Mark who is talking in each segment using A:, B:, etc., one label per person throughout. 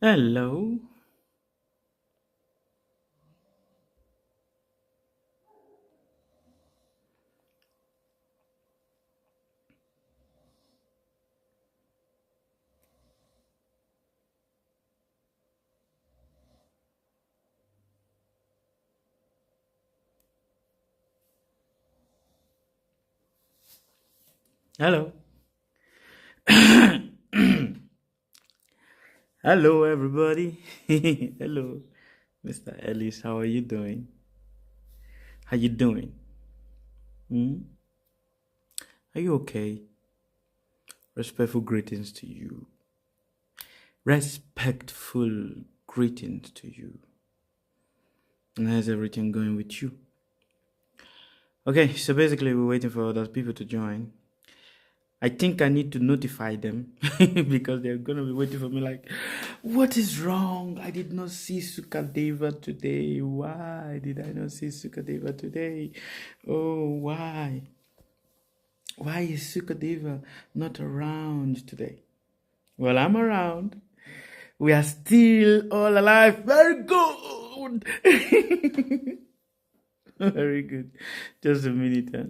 A: Hello. Hello. Hello, everybody. Hello, Mr. Ellis. How are you doing? How you doing? Hmm? Are you okay? Respectful greetings to you. Respectful greetings to you. And how's everything going with you? Okay, so basically we're waiting for other people to join. I think I need to notify them because they're gonna be waiting for me. Like, what is wrong? I did not see Sukadeva today. Why did I not see Sukadeva today? Oh, why? Why is Sukadeva not around today? Well, I'm around. We are still all alive. Very good. Very good. Just a minute, huh?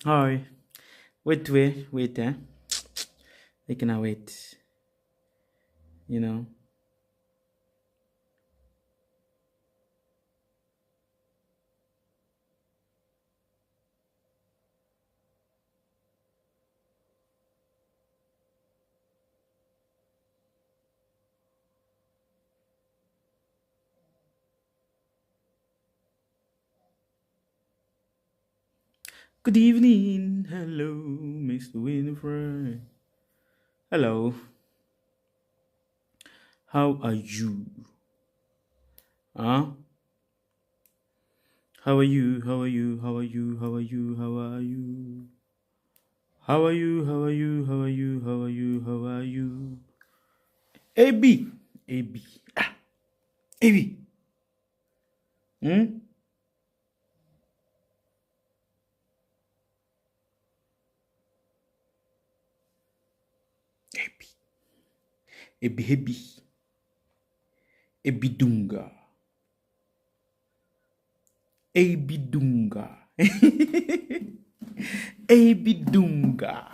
A: Hi. Wait, eh? They can I wait, you know. Good evening. Hello, Mr. Winifred. Hello. How are you? Huh? How are you? How are you? How are you? How are you? How are you? How are you? How are you? How are you? How are you? How are you? AB. AB. Ah, AB. Hmm? AB. AB. AB. Ebidunga. Ebidunga. Ebidunga.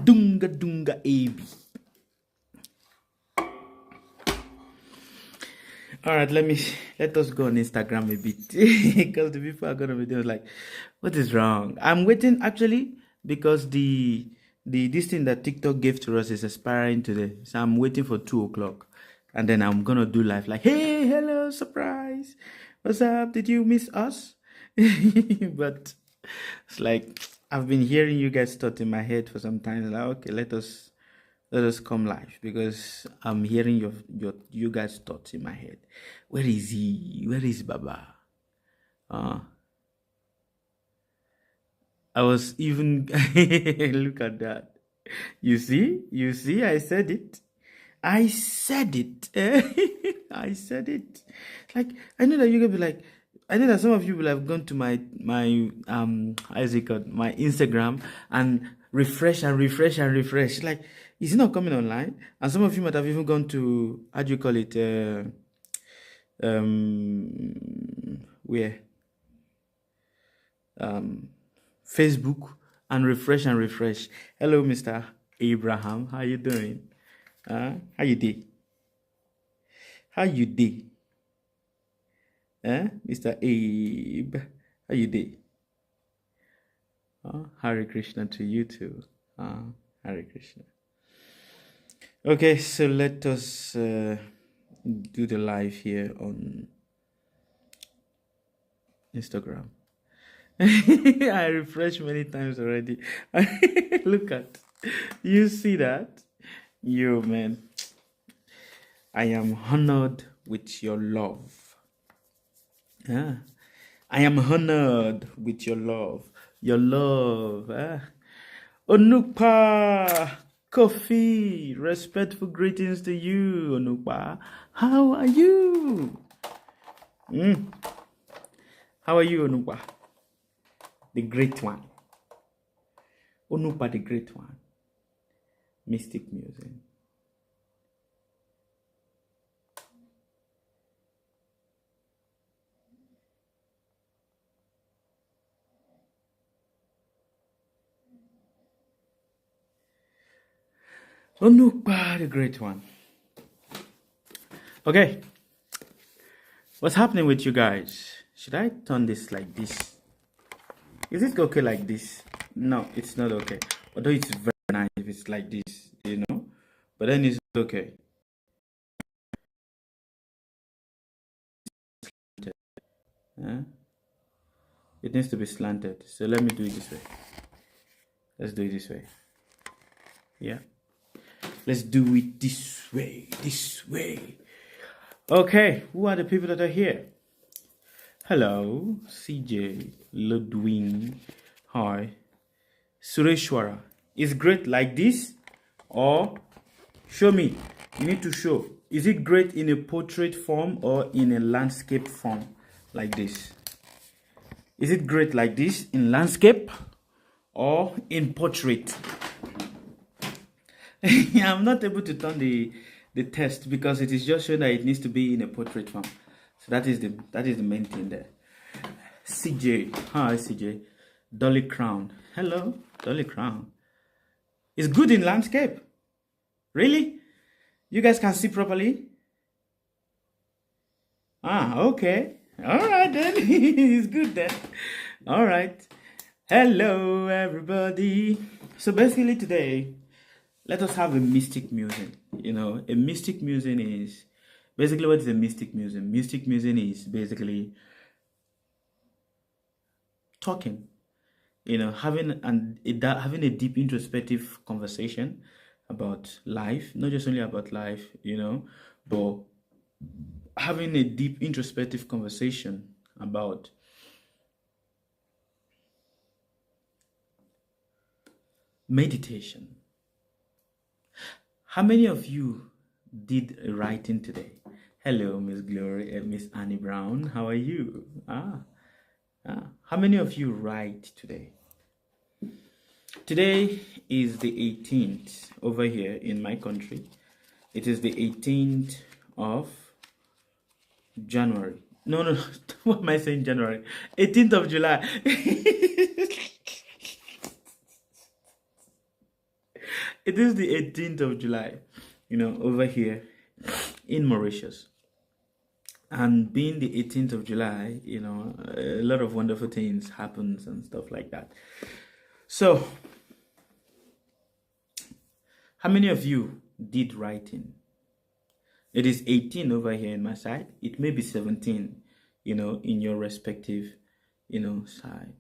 A: Dunga dunga AB. All right, let us go on Instagram a bit because the people are gonna be doing like, what is wrong? I'm waiting actually because the this thing that TikTok gave to us is expiring today, so I'm waiting for 2 o'clock, and then I'm gonna do live like, hey, hello, surprise, what's up? Did you miss us? But it's like I've been hearing you guys thought in my head for some time. Like, okay, let us come live because I'm hearing your you guys' thoughts in my head. Where is he? Where is Baba? Uh, I was even look at that. You see, I said it. I said it. I said it. Like I know that you can be like, I know that some of you will have gone to my how is it called, my Instagram and refresh and refresh and refresh. Like, is it not coming online? And some of you might have even gone to, how do you call it? Where um Facebook and refresh and refresh. Hello, Mr. Abraham. How you doing? How you did? How you did? Mr. Abe, how you did? Hare Krishna to you too. Hare Krishna. Okay, so let us do the live here on Instagram. I refreshed many times already. Look at, you see that? You man, I am honored with your love. Yeah. I am honored with your love. Your love. Onukpa Coffee. Respectful greetings to you, Onukpa. How are you? How are you, Onukpa? The great one. Onukpa the great one. Mystic music. Onukpa the great one. Okay. What's happening with you guys? Should I turn this like this? Is it okay like this? No, it's not okay. Although it's very nice if it's like this, you know. But then it's okay. Huh? It needs to be slanted. So let me do it this way. Let's do it this way. Yeah. Let's do it this way. This way. Okay. Who are the people that are here? Hello. CJ. Ludwig. Hi. Sureshwara. Is great like this? Or show me. You need to show. Is it great in a portrait form or in a landscape form? Like this. Is it great like this in landscape or in portrait? I'm not able to turn the test because it is just showing that it needs to be in a portrait form. So that is the main thing there. CJ, hi CJ. Dolly Crown, hello Dolly Crown. It's good in landscape. Really? You guys can see properly? Ah, okay. All right then. It's good then. All right. Hello everybody. So basically today, let us have a mystic music. You know, a mystic music is basically, what is a mystic music? Mystic music is basically talking. You know, having a deep introspective conversation about life, not just only about life. You know, but having a deep introspective conversation about meditation. How many of you did writing today? Hello, Miss Glory, Miss Annie Brown. How are you? How many of you write today? Today is the 18th over here in my country. It is the 18th of January. No, no, what am I saying? January. 18th of July. It is the 18th of July, you know, over here in Mauritius. And being the 18th of July, you know, a lot of wonderful things happens and stuff like that. So, how many of you did writing? It is 18 over here in my side. It may be 17, you know, in your respective, you know, side.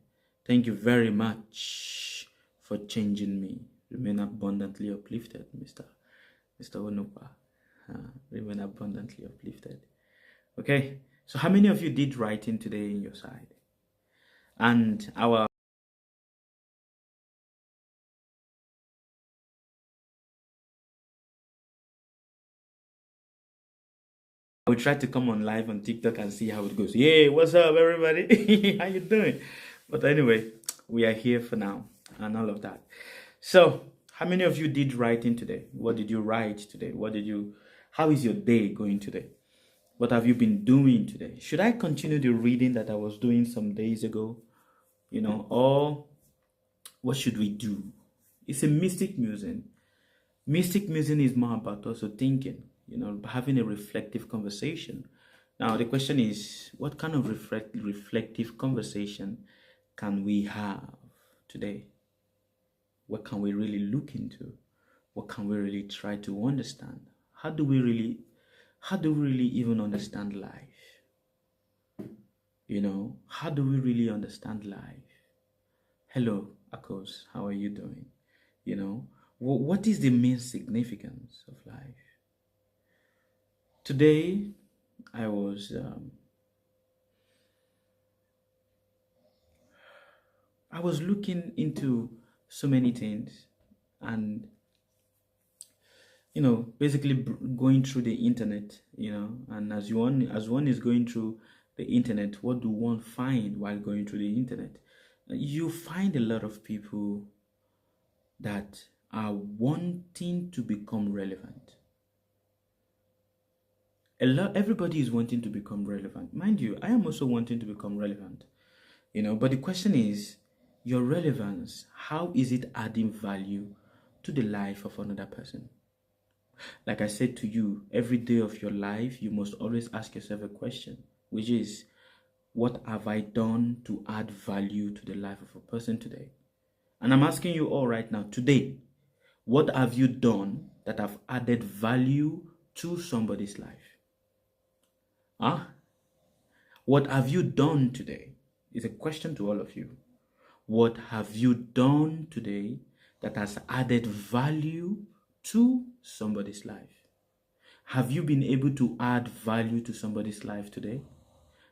A: Thank you very much for changing me. Remain abundantly uplifted, Mr. Onupa. Remain abundantly uplifted. Okay, so how many of you did writing today in your side? And I will try to come on live on TikTok and see how it goes. Hey, what's up, everybody? How you doing? But anyway, we are here for now and all of that. So, how many of you did writing today? What did you write today? How is your day going today? What have you been doing today? Should I continue the reading that I was doing some days ago? You know, or what should we do? It's a mystic music. Mystic music is more about also thinking, you know, having a reflective conversation. Now, the question is, what kind of reflective conversation can we have today? What can we really look into? What can we really try to understand? How do we really even understand life? You know, how do we really understand life? Hello, Akos, how are you doing? What is the main significance of life? Today, I was I was looking into so many things, and basically going through the internet, and as one is going through the internet, what do one find while going through the internet? You find a lot of people that are wanting to become relevant. Everybody is wanting to become relevant. Mind you, I am also wanting to become relevant. But the question is, your relevance, how is it adding value to the life of another person? Like I said to you, every day of your life, you must always ask yourself a question, which is, what have I done to add value to the life of a person today? And I'm asking you all right now, today, what have you done that have added value to somebody's life? Huh? What have you done today? Is a question to all of you. What have you done today that has added value to somebody's life? Have you been able to add value to somebody's life today?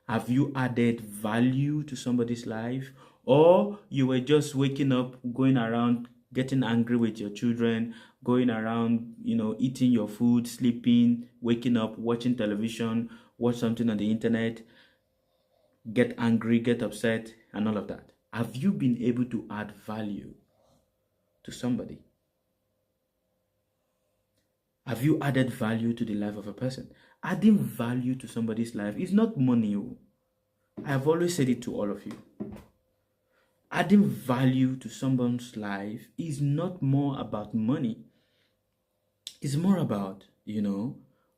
A: Have you added value to somebody's life? Or you were just waking up, going around, getting angry with your children, going around, eating your food, sleeping, waking up, watching television, watch something on the internet, get angry, get upset, and all of that? Have you been able to add value to somebody? Have you added value to the life of a person? Adding value to somebody's life is not money. I have always said it to all of you. Adding value to someone's life is not more about money. It's more about,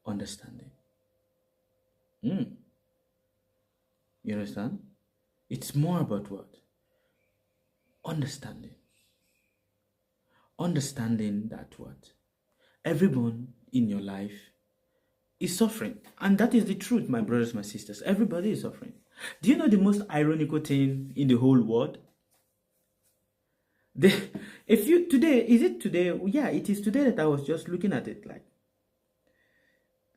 A: understanding. You understand? It's more about what? Understanding. Understanding that what? Everyone in your life is suffering. And that is the truth, my brothers, my sisters. Everybody is suffering. Do you know the most ironical thing in the whole world? Is it today? Yeah, it is today that I was just looking at it. Like,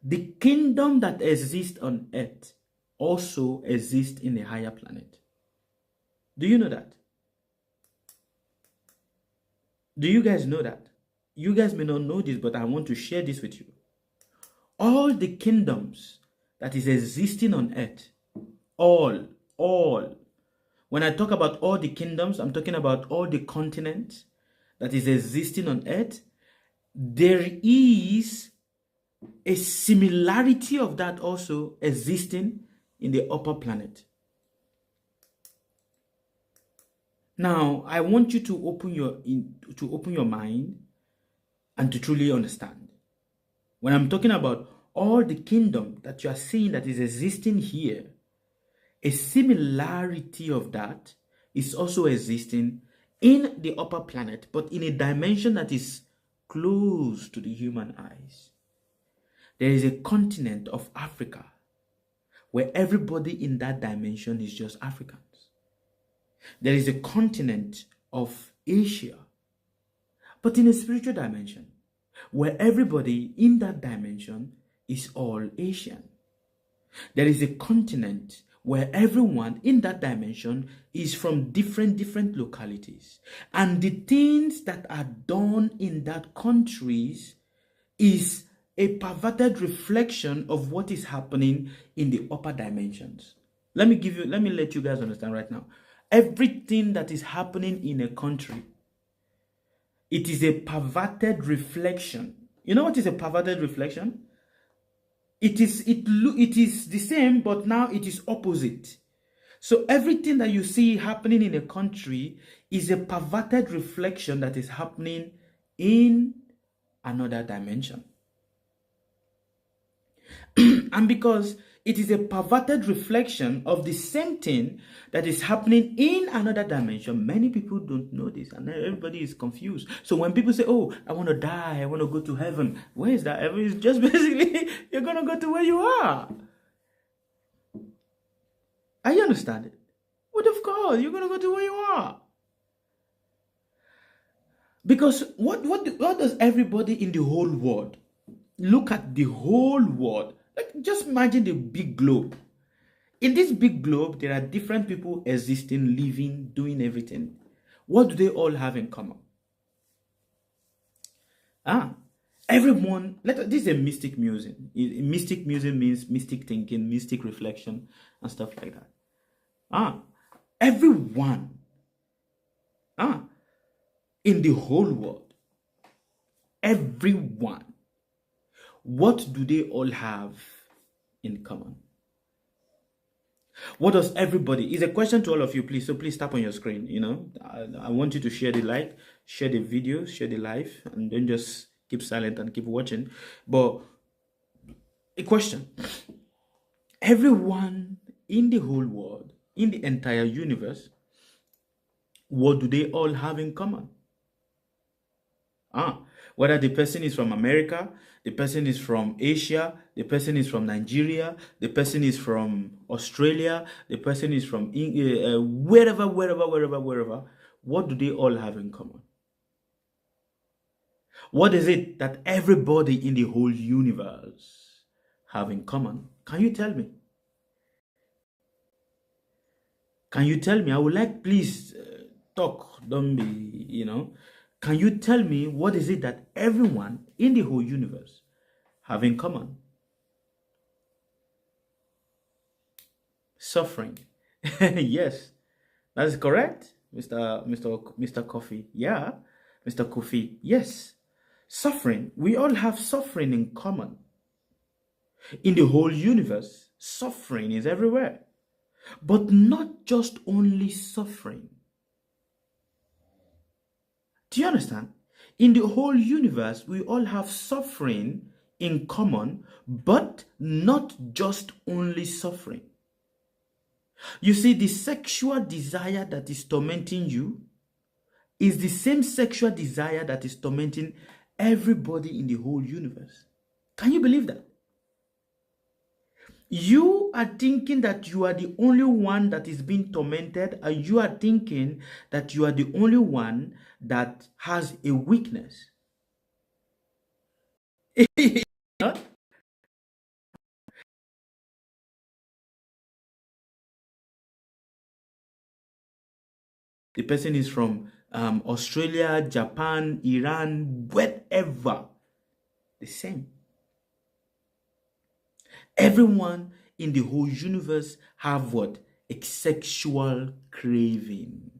A: the kingdom that exists on earth also exists in a higher planet. Do you know that? Do you guys know that? You guys may not know this, but I want to share this with you. All the kingdoms that is existing on earth, all. When I talk about all the kingdoms, I'm talking about all the continents that is existing on earth. There is a similarity of that also existing in the upper planet. Now, I want you to open your mind and to truly understand. When I'm talking about all the kingdom that you are seeing that is existing here, a similarity of that is also existing in the upper planet, but in a dimension that is close to the human eyes. There is a continent of Africa where everybody in that dimension is just Africans. There is a continent of Asia, but in a spiritual dimension, where everybody in that dimension is all Asian. There is a continent where everyone in that dimension is from different localities. And the things that are done in that countries is a perverted reflection of what is happening in the upper dimensions. Let me let you guys understand right now. Everything that is happening in a country, it is a perverted reflection. You know what is a perverted reflection? It is the same, but now it is opposite. So everything that you see happening in a country is a perverted reflection that is happening in another dimension. And because it is a perverted reflection of the same thing that is happening in another dimension, many people don't know this, and everybody is confused. So when people say, oh, I want to die, I want to go to heaven, where is that? Heaven is just basically, you're going to go to where you are. Are you understand it? But of course, you're going to go to where you are. Because what does everybody in the whole world look at the whole world? Like, just imagine the big globe. In this big globe, there are different people existing, living, doing everything. What do they all have in common? Ah, everyone. This is a mystic music. Mystic music means mystic thinking, mystic reflection, and stuff like that. Everyone. In the whole world, everyone. What do they all have in common? What does everybody? Is a question to all of you, please. So please tap on your screen. I want you to share the like, share the video, share the live, and don't just keep silent and keep watching. But a question: everyone in the whole world, in the entire universe, what do they all have in common? Whether the person is from America, the person is from Asia, the person is from Nigeria, the person is from Australia, the person is from wherever, what do they all have in common? What is it that everybody in the whole universe have in common? Can you tell me? Can you tell me? I would like, please, talk. Don't be, Can you tell me what is it that everyone in the whole universe have in common? Suffering. Yes, that is correct, Mr. Coffee. Yeah, Mr. Coffee. Yes, suffering. We all have suffering in common. In the whole universe, suffering is everywhere. But not just only suffering. Do you understand? In the whole universe, we all have suffering in common, but not just only suffering. You see, the sexual desire that is tormenting you is the same sexual desire that is tormenting everybody in the whole universe. Can you believe that? You are thinking that you are the only one that is being tormented, and you are thinking that you are the only one that has a weakness. The person is from Australia, Japan, Iran, wherever. The same. Everyone in the whole universe have what? A sexual craving.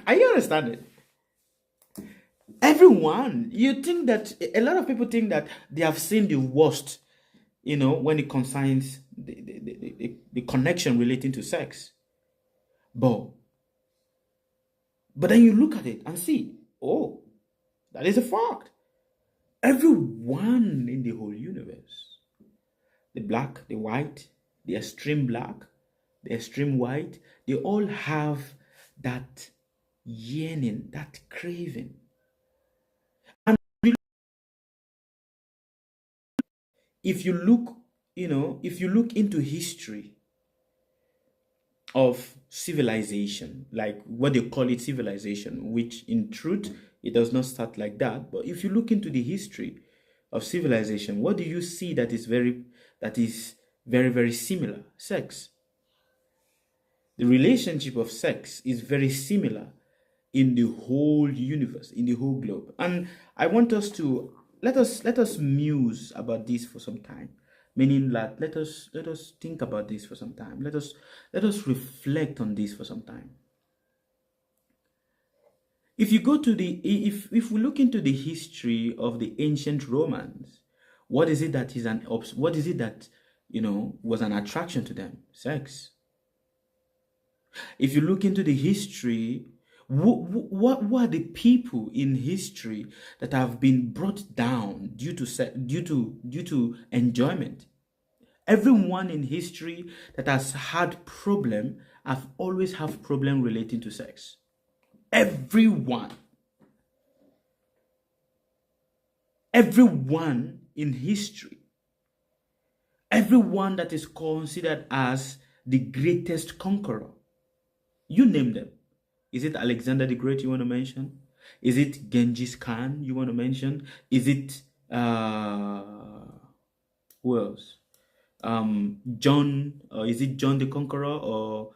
A: Are you understanding? Everyone. You think that a lot of people think that they have seen the worst, when it concerns the connection relating to sex. But then you look at it and see, oh, that is a fact. Everyone in the whole universe, the black, the white, the extreme black, the extreme white, they all have that yearning, that craving. And if you look, if you look into history of civilization, like what they call it civilization, which in truth, it does not start like that. But if you look into the history of civilization, what do you see that is very, very similar? Sex. The relationship of sex is very similar in the whole universe, in the whole globe. And I want us to let us muse about this for some time. Meaning that let us think about this for some time. Let us reflect on this for some time. If you go to if we look into the history of the ancient Romans, what is it that was an attraction to them? Sex. If you look into the history, what were the people in history that have been brought down due to enjoyment? Everyone in history that has had problem have always have problem relating to sex. Everyone in history, everyone that is considered as the greatest conqueror, you name them, Is it Alexander the Great you want to mention? Is it Genghis Khan you want to mention? Is it who else? John, is it John the Conqueror, or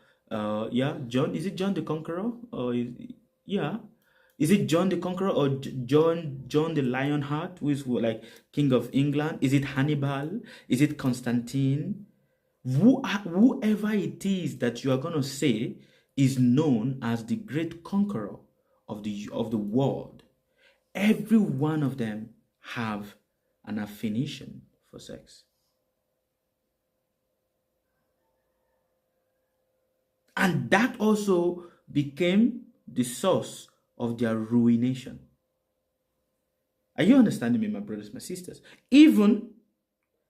A: yeah, John, is it John the Conqueror, or yeah, is it John the Conqueror, or John the Lionheart, who is like King of England? Is it Hannibal? Is it Constantine? Whoever it is that you are going to say is known as the great conqueror of the world, every one of them have an affinition for sex. And that also became the source of their ruination. Are you understanding me, my brothers, my sisters? Even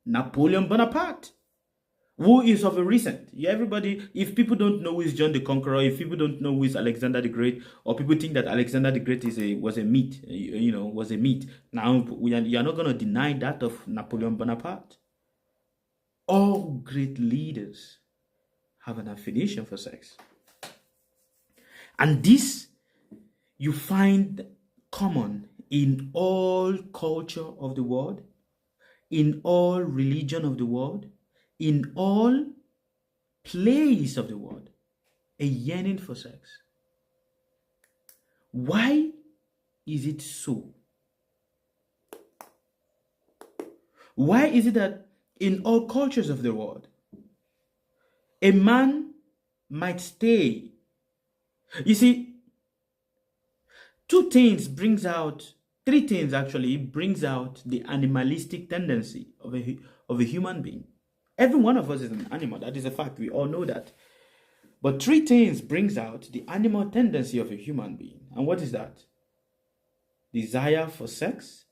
A: Napoleon Bonaparte, who is of a recent. Yeah, everybody, if people don't know who is John the Conqueror, if people don't know who is Alexander the Great, or people think that Alexander the Great was a myth, was a myth. Now, you're not going to deny that of Napoleon Bonaparte. All great leaders have an affiliation for sex. And this you find common in all culture of the world, in all religion of the world, in all place of the world, a yearning for sex. Why is it so? Why is it that in all cultures of the world, a man might stay? You see, three things brings out the animalistic tendency of a human being. Every one of us is an animal. That is a fact. We all know that. But three things brings out the animal tendency of a human being. And what is that? Desire for sex,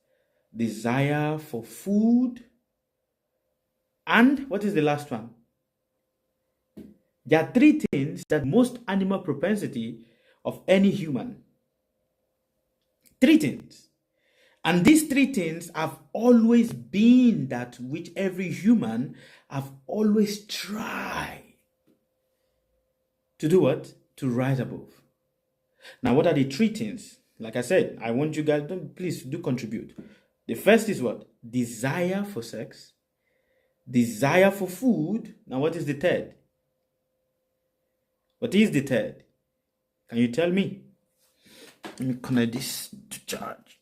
A: desire for food, and what is the last one? There are three things that most animal propensity of any human. Three things. And these three things have always been that which every human have always tried to do what? To rise above. Now, what are the three things? Like I said, I want you guys, please do contribute. The first is what? Desire for sex, desire for food. Now, what is the third? What is the third? Can you tell me? Let me connect this to charge.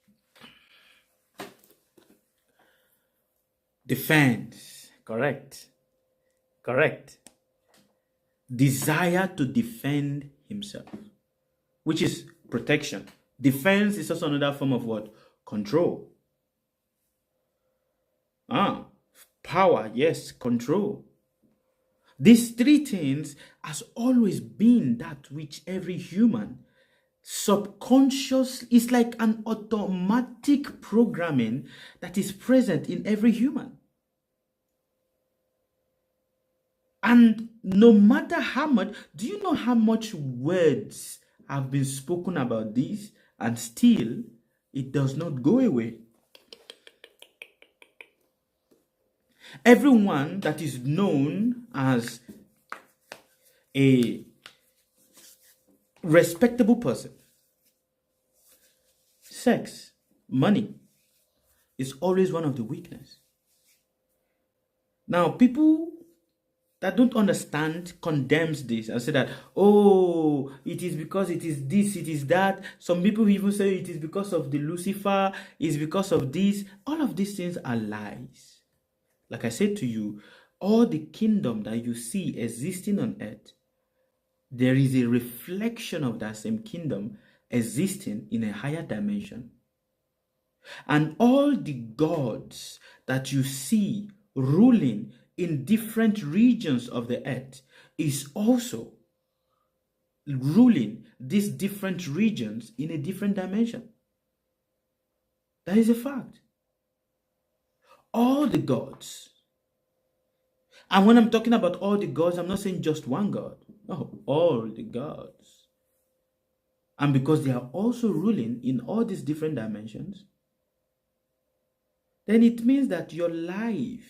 A: Defense. Correct. Desire to defend himself, which is protection. Defense is also another form of what? Control. Power, yes, control. These three things has always been that which every human subconscious is like an automatic programming that is present in every human. And no matter how much, do you know how much words have been spoken about this, and still it does not go away? Everyone that is known as a respectable person, sex, money is always one of the weakness. Now, people that don't understand condemns this and say that, oh, it is because it is this, it is that. Some people even say it is because of the Lucifer, it's because of this. All of these things are lies. Like I said to you, all the kingdom that you see existing on earth, there is a reflection of that same kingdom existing in a higher dimension. And all the gods that you see ruling in different regions of the earth is also ruling these different regions in a different dimension. That is a fact. All the gods. And when I'm talking about all the gods, I'm not saying just one god. No, all the gods. And because they are also ruling in all these different dimensions, then it means that your life,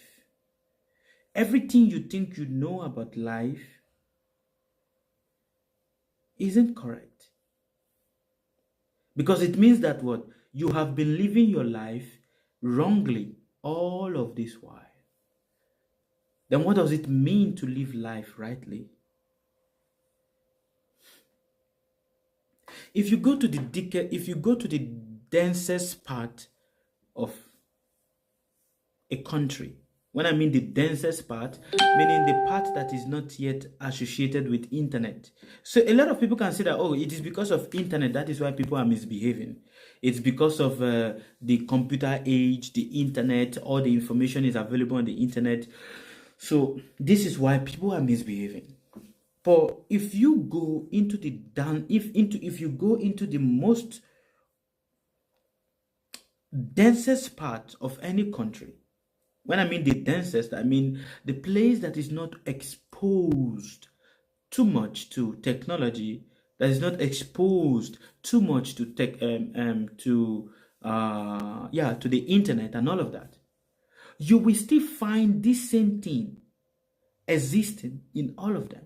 A: everything you think you know about life, isn't correct. Because it means that what? You have been living your life wrongly all of this while. Then what does it mean to live life rightly? If you go to the densest part of a country, when I mean the densest part, meaning the part that is not yet associated with internet. So a lot of people can say that, oh, it is because of internet, that is why people are misbehaving. It's because of the computer age, the internet, all the information is available on the internet. So this is why people are misbehaving. But if you go into if you go into the most densest part of any country, when I mean the densest, I mean the place that is not exposed too much to technology, that is not exposed too much to to the internet and all of that, you will still find this same thing existing in all of them.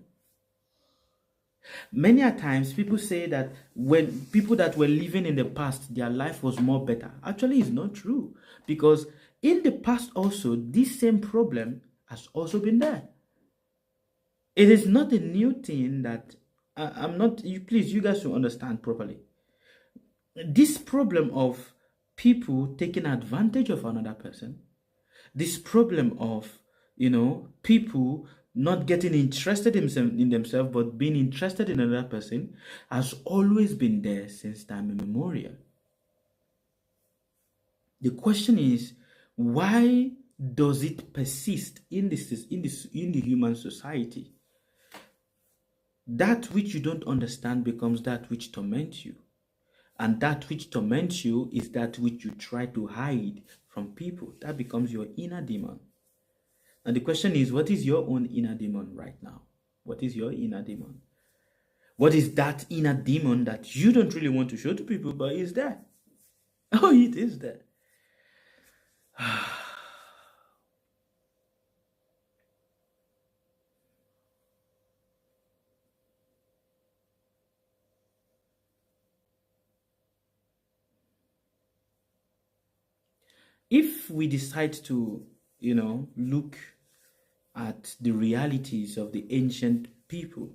A: Many a times people say that when people that were living in the past, their life was more better. Actually, it's not true, because in the past also, this same problem has also been there. It is not a new thing that I'm not, please, you guys should understand properly. This problem of people taking advantage of another person, this problem of, people not getting interested in themselves but being interested in another person, has always been there since time immemorial. The question is, why does it persist in the human society? That which you don't understand becomes that which torments you, and that which torments you is that which you try to hide from people. That becomes your inner demon. And the question is, what is your own inner demon right now? What is your inner demon? What is that inner demon that you don't really want to show to people, but is there? Oh, it is there. If we decide to, look at the realities of the ancient people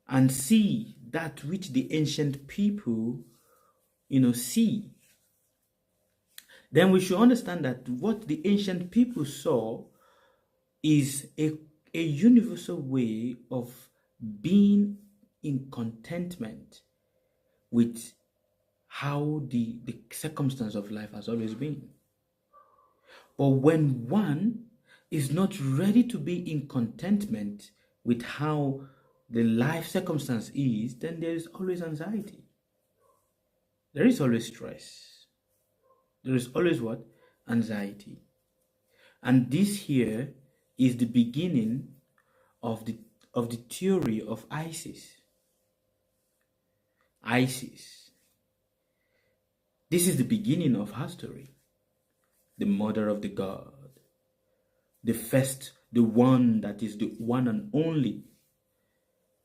A: and see that which the ancient people, see, then we should understand that what the ancient people saw is a universal way of being in contentment with how the circumstance of life has always been. But when one is not ready to be in contentment with how the life circumstance is, then there is always anxiety. There is always stress. There is always what? Anxiety. And this here is the beginning of the theory of Isis. Isis. This is the beginning of her story. The mother of the god. The first, the one that is the one and only.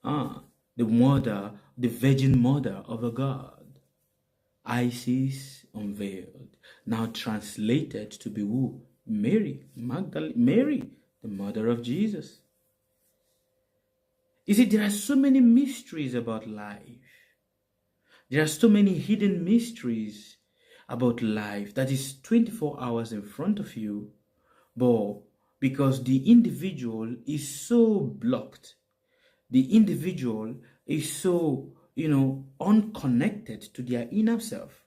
A: The mother, the virgin mother of a god. Isis unveiled. Now translated to be who? Mary. Mary, the mother of Jesus. You see, there are so many mysteries about life. There are so many hidden mysteries about life that is 24 hours in front of you, but because the individual is so blocked, the individual is so, unconnected to their inner self,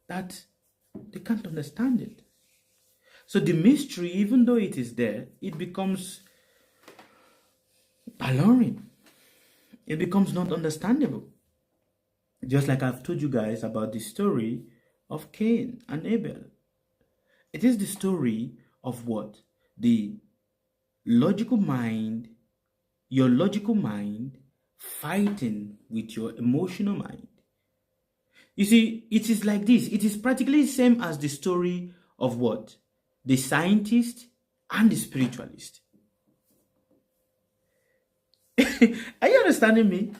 A: that they can't understand it. So the mystery, even though it is there, it becomes alluring. It becomes not understandable. Just like I've told you guys about the story of Cain and Abel. It is the story of what? The logical mind, your logical mind fighting with your emotional mind. You see, it is like this. It is practically the same as the story of what? The scientist and the spiritualist. Are you understanding me?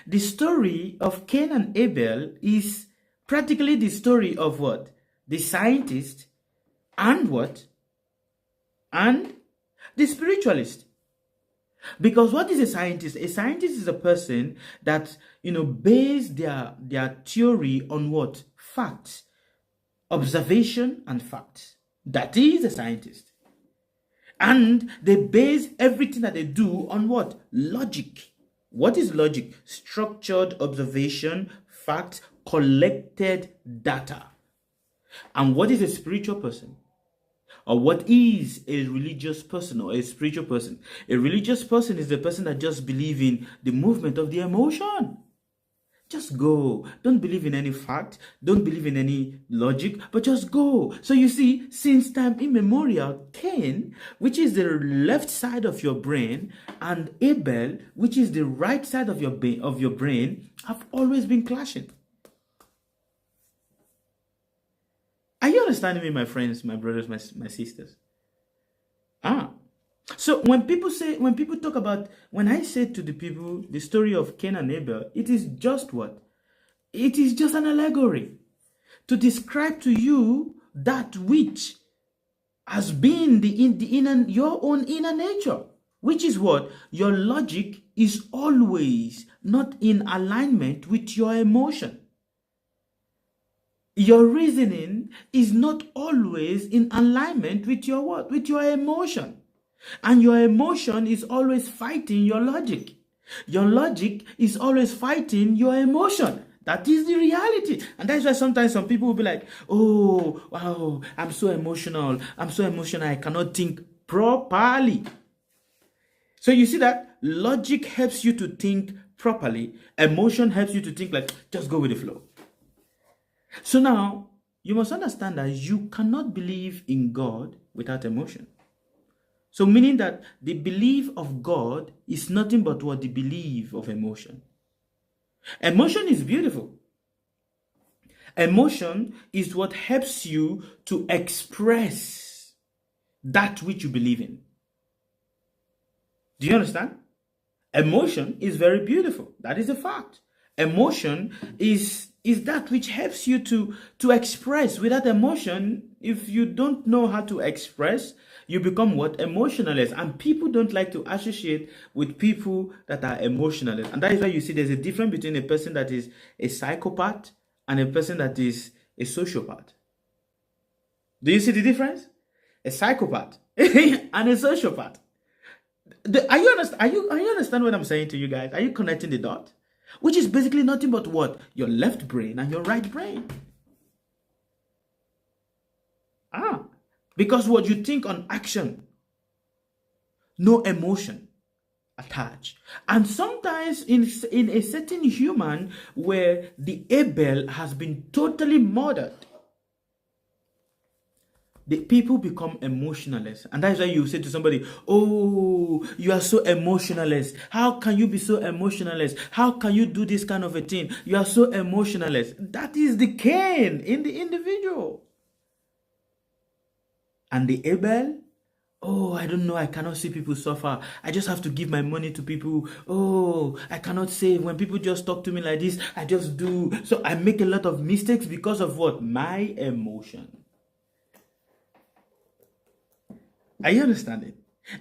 A: The story of Cain and Abel is practically the story of what? The scientist and what? And the spiritualist. Because what is a scientist? A scientist is a person that, base their theory on what? Facts, observation and facts. That is a scientist. And they base everything that they do on what? Logic. What is logic? Structured observation, facts, collected data. And what is a spiritual person? Or what is a religious person or a spiritual person? A religious person is the person that just believes in the movement of the emotion. Just go. Don't believe in any fact. Don't believe in any logic, but just go. So you see, since time immemorial, Cain, which is the left side of your brain, and Abel, which is the right side of your brain, have always been clashing. Are you understanding me, my friends, my brothers, my sisters? So when I say to the people the story of Cain and Abel, it is just what? It is just an allegory to describe to you that which has been your own inner nature, which is what? Your logic is always not in alignment with your emotion. Your reasoning is not always in alignment with your what? With your emotion. And your emotion is always fighting your logic. Your logic is always fighting your emotion. That is the reality. And that's why sometimes some people will be like, oh, wow, I'm so emotional. I cannot think properly. So you see that logic helps you to think properly. Emotion helps you to think like, just go with the flow. So now, you must understand that you cannot believe in God without emotion. So meaning that the belief of God is nothing but what? The belief of emotion. Emotion is beautiful. Emotion is what helps you to express that which you believe in. Do you understand? Emotion is very beautiful. That is a fact. Emotion is that which helps you to express. Without emotion, if you don't know how to express, you become what? Emotionalist. And people don't like to associate with people that are emotionalist. And that is why you see there's a difference between a person that is a psychopath and a person that is a sociopath. Do you see the difference? A psychopath and a sociopath. Are you understand what I'm saying to you guys? Are you connecting the dot? Which is basically nothing but what? Your left brain and your right brain. Because what you think on action, no emotion attached. And sometimes in a certain human where the Abel has been totally murdered, the people become emotionalist. And that's why you say to somebody, oh, you are so emotionalist. How can you be so emotionalist? How can you do this kind of a thing? You are so emotionalist. That is the Cain in the individual. And the Abel, oh, I don't know, I cannot see people suffer. I just have to give my money to people. Oh, I cannot save. When people just talk to me like this, I just do. So I make a lot of mistakes because of what? My emotion. Are you understanding?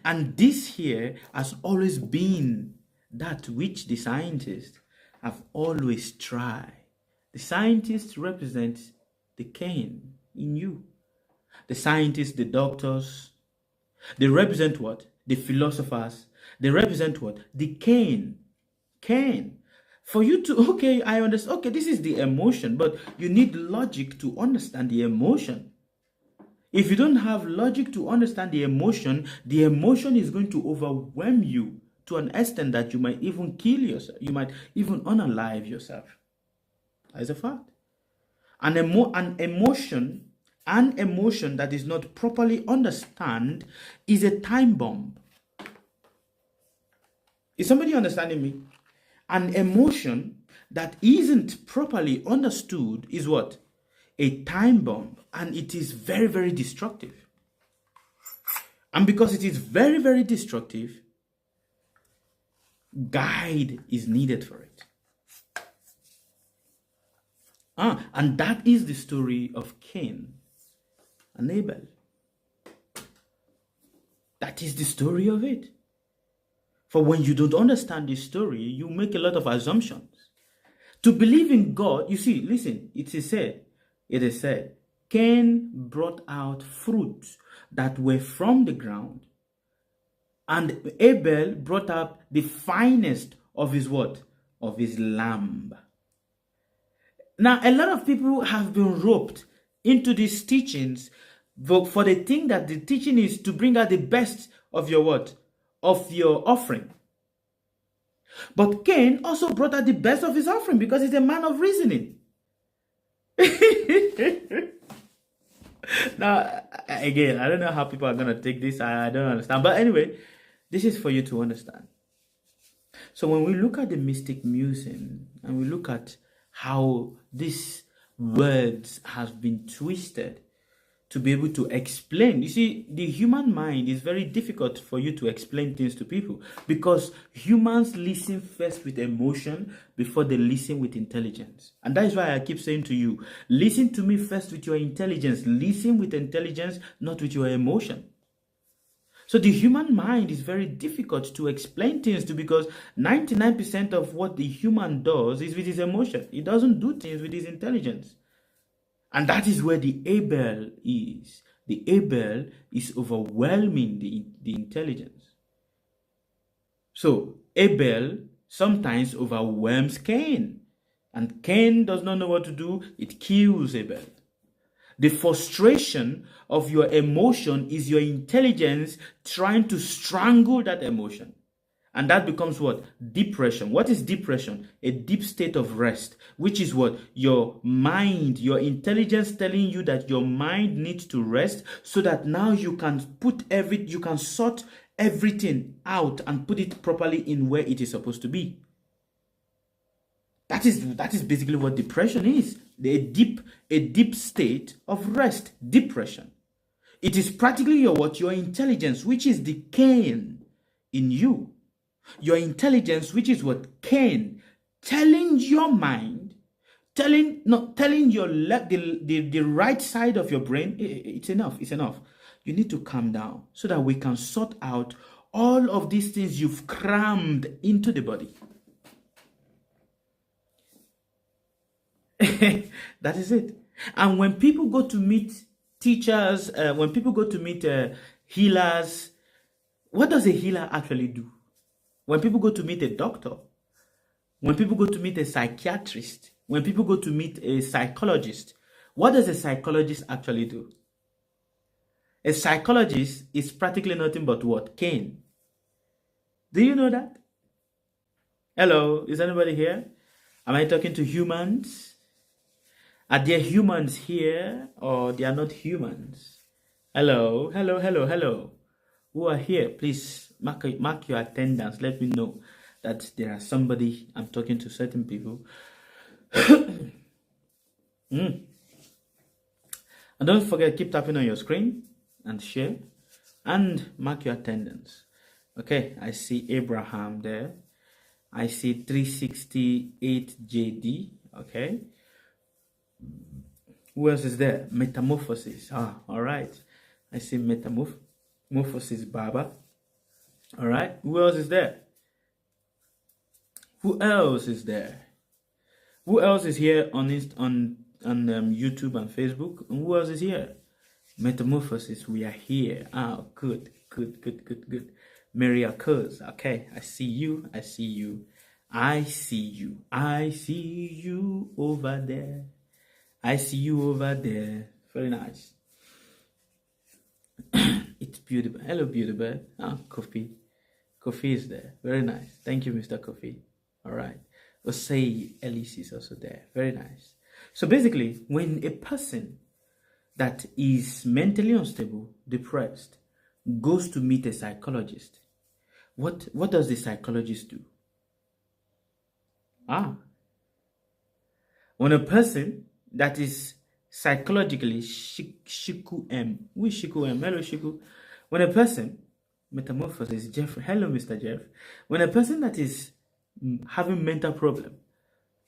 A: And this here has always been that which the scientists have always tried. The scientists represent the Cain in you. The scientists, the doctors, they represent what? The philosophers. They represent what? The Cain. Cain. For you to, okay, I understand. Okay, this is the emotion, but you need logic to understand the emotion. If you don't have logic to understand the emotion is going to overwhelm you to an extent that you might even kill yourself. You might even unalive yourself. That is a fact. An emotion that is not properly understood is a time bomb. Is somebody understanding me? An emotion that isn't properly understood is what? A time bomb, and it is very, very destructive. And because it is very, very destructive, guide is needed for it. And that is the story of Cain and Abel. That is the story of it. For when you don't understand this story, you make a lot of assumptions. To believe in God, you see, listen, it is said, Cain brought out fruits that were from the ground, and Abel brought up the finest of his what? Of his lamb. Now, a lot of people have been roped into these teachings for the thing that the teaching is to bring out the best of your what? Of your offering. But Cain also brought out the best of his offering because he's a man of reasoning. Now, again, I don't know how people are going to take this. I don't understand. But anyway, this is for you to understand. So when we look at the mystic Musin and we look at how these words have been twisted to be able to explain. You see, the human mind is very difficult for you to explain things to people because humans listen first with emotion before they listen with intelligence. And that is why I keep saying to you, listen to me first with your intelligence. Listen with intelligence, not with your emotion. So the human mind is very difficult to explain things to because 99% of what the human does is with his emotion. He doesn't do things with his intelligence. And that is where the Abel is. The Abel is overwhelming the intelligence. So Abel sometimes overwhelms Cain. And Cain does not know what to do. It kills Abel. The frustration of your emotion is your intelligence trying to strangle that emotion. And that becomes what? Depression. What is depression? A deep state of rest, which is what? Your mind, your intelligence telling you that your mind needs to rest so that now you can you can sort everything out and put it properly in where it is supposed to be. That is basically what depression is. A deep state of rest, depression. It is practically your intelligence, which is the Cain in you. Your intelligence, which is what Cain, telling your mind, telling your the right side of your brain, it's enough. You need to calm down so that we can sort out all of these things you've crammed into the body. That is it. And when people go to meet teachers, when people go to meet healers, what does a healer actually do? When people go to meet a doctor, when people go to meet a psychiatrist, when people go to meet a psychologist, what does a psychologist actually do? A psychologist is practically nothing but what? Cain. Do you know that? Hello, is anybody here? Am I talking to humans? Are there humans here or they are not humans? Hello. Who are here? Please mark your attendance. Let me know that there are somebody. I'm talking to certain people. And don't forget, keep tapping on your screen and share and mark your attendance. Okay, I see Abraham there. I see 368JD. Okay. Who else is there? Metamorphosis. All right. I see Metamorphosis Baba. All right. Who else is there? Who else is there? Who else is here on YouTube and Facebook? And who else is here? Metamorphosis. We are here. Good. Miracles. Okay. I see you. I see you over there. I see you over there. Very nice. It's beautiful. Hello, beautiful. Kofi. Kofi is there. Very nice. Thank you, Mr. Kofi. All right. Osei Elise is also there. Very nice. So basically, when a person that is mentally unstable, depressed, goes to meet a psychologist, what does the psychologist do? When a person that is psychologically Shiku M. Who is Shiku M? Hello, Shiku. When a person, Metamorphosis, Jeff. Hello, Mr. Jeff. When a person that is having mental problem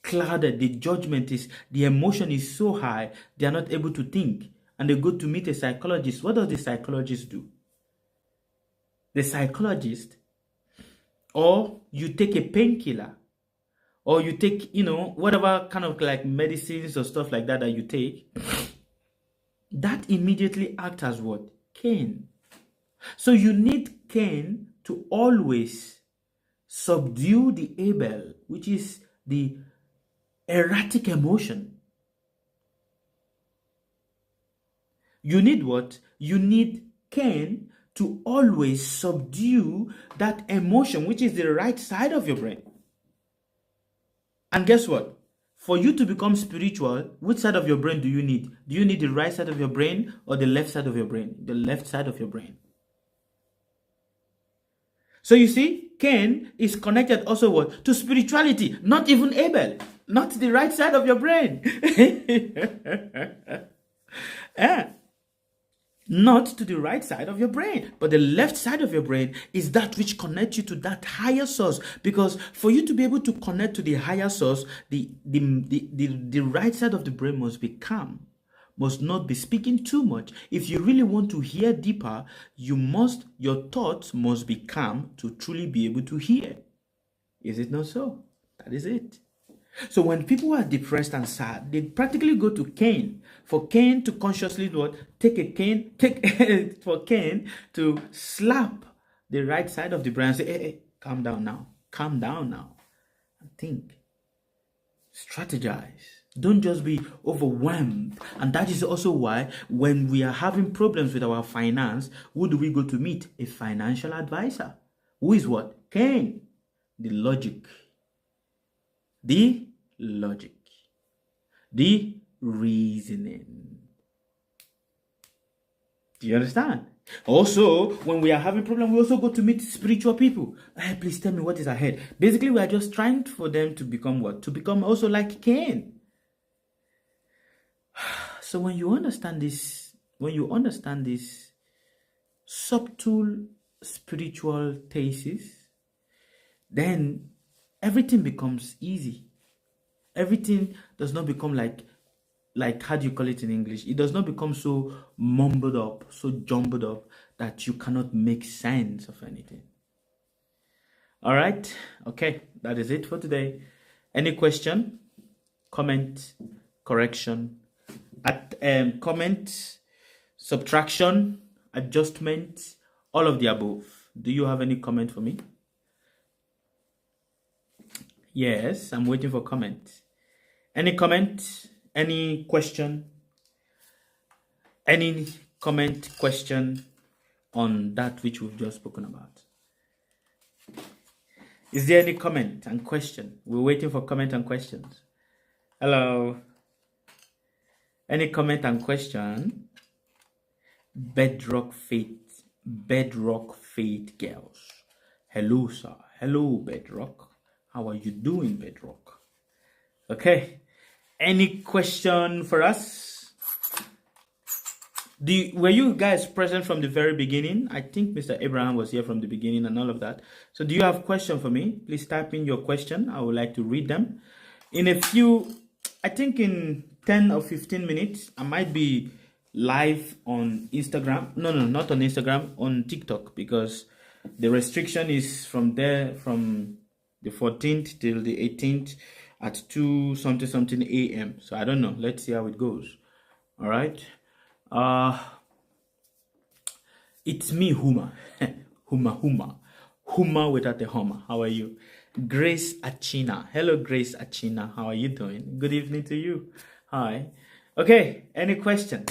A: clouded. The judgment is, the emotion is so high, they are not able to think. And they go to meet a psychologist. What does the psychologist do? The psychologist, or you take a painkiller, or you take, whatever kind of like medicines or stuff like that you take, that immediately acts as what? Cain. So you need Cain to always subdue the Abel, which is the erratic emotion. You need what? You need Cain to always subdue that emotion, which is the right side of your brain. And guess what? For you to become spiritual, which side of your brain do you need? Do you need the right side of your brain or the left side of your brain? The left side of your brain. So you see, Cain is connected also what? To spirituality, not even Abel, not the right side of your brain. Yeah. Not to the right side of your brain, but the left side of your brain is that which connects you to that higher source. Because for you to be able to connect to the higher source, the right side of the brain must be calm, must not be speaking too much. If you really want to hear deeper, your thoughts must be calm to truly be able to hear. Is it not so? That is it. So when people are depressed and sad, they practically go to Cain. For Cain to consciously for Cain to slap the right side of the brain and say, hey, calm down now, and think, strategize. Don't just be overwhelmed. And that is also why when we are having problems with our finance, who do we go to meet? A financial advisor. Who is what? Cain. The logic. The reasoning. Do you understand? Also, when we are having problems, we also go to meet spiritual people. Hey, please tell me what is ahead. Basically, we are just trying for them to become what? To become also like Cain. So when you understand this subtle spiritual thesis, then everything becomes easy. Everything does not become like how do you call it in English? It does not become so mumbled up, so jumbled up that you cannot make sense of anything. All right. Okay. That is it for today. Any question, comment, correction, comment, subtraction, adjustment, all of the above. Do you have any comment for me? Yes, I'm waiting for comment. Any comment? Any question? Any comment, question on that which we've just spoken about? Is there any comment and question? We're waiting for comment and questions. Hello. Any comment and question? Bedrock Faith girls. Hello, sir. Hello, Bedrock. How are you doing, Bedrock? Okay. Any question for us? Were you guys present from the very beginning? I think Mr. Abraham was here from the beginning and all of that. So do you have a question for me? Please type in your question. I would like to read them. In a few, I think in 10 or 15 minutes, I might be live on Instagram. No, not on Instagram, on TikTok, because the restriction is from there, from the 14th till the 18th at 2 something a.m. So I don't know. Let's see how it goes. All right. It's me, Huma. Huma without the Huma. How are you? Grace Achina. Hello, Grace Achina. How are you doing? Good evening to you. Hi. Okay. Any question?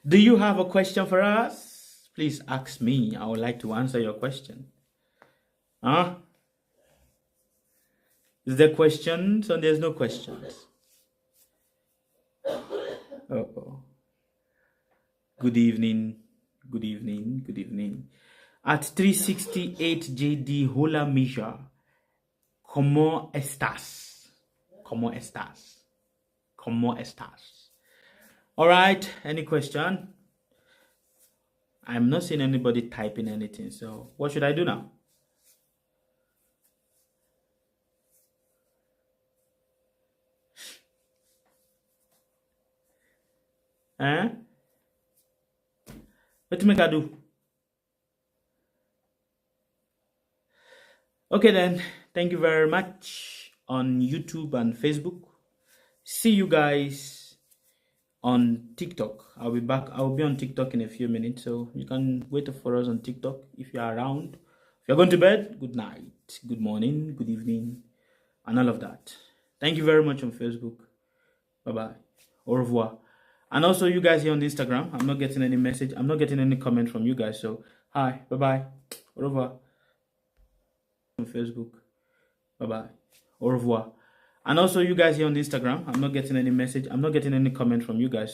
A: Do you have a question for us? Please ask me. I would like to answer your question. Is there questions or there's no questions? Uh-oh. Good evening. At 368 JD Hola Misha. ¿Cómo estás? All right. Any question? I'm not seeing anybody typing anything. So what should I do now? Eh? What make I do? Okay then. Thank you very much on YouTube and Facebook. See you guys on TikTok. I'll be back. I'll be on TikTok in a few minutes, so you can wait for us on TikTok if you are around. If you're going to bed, good night, good morning, good evening, and all of that. Thank you very much on Facebook. Bye bye. Au revoir. And also, you guys here on Instagram, I'm not getting any message. I'm not getting any comment from you guys. So, hi, bye bye. Au revoir. On Facebook. Bye bye. Au revoir. And also, you guys here on Instagram, I'm not getting any message. I'm not getting any comment from you guys.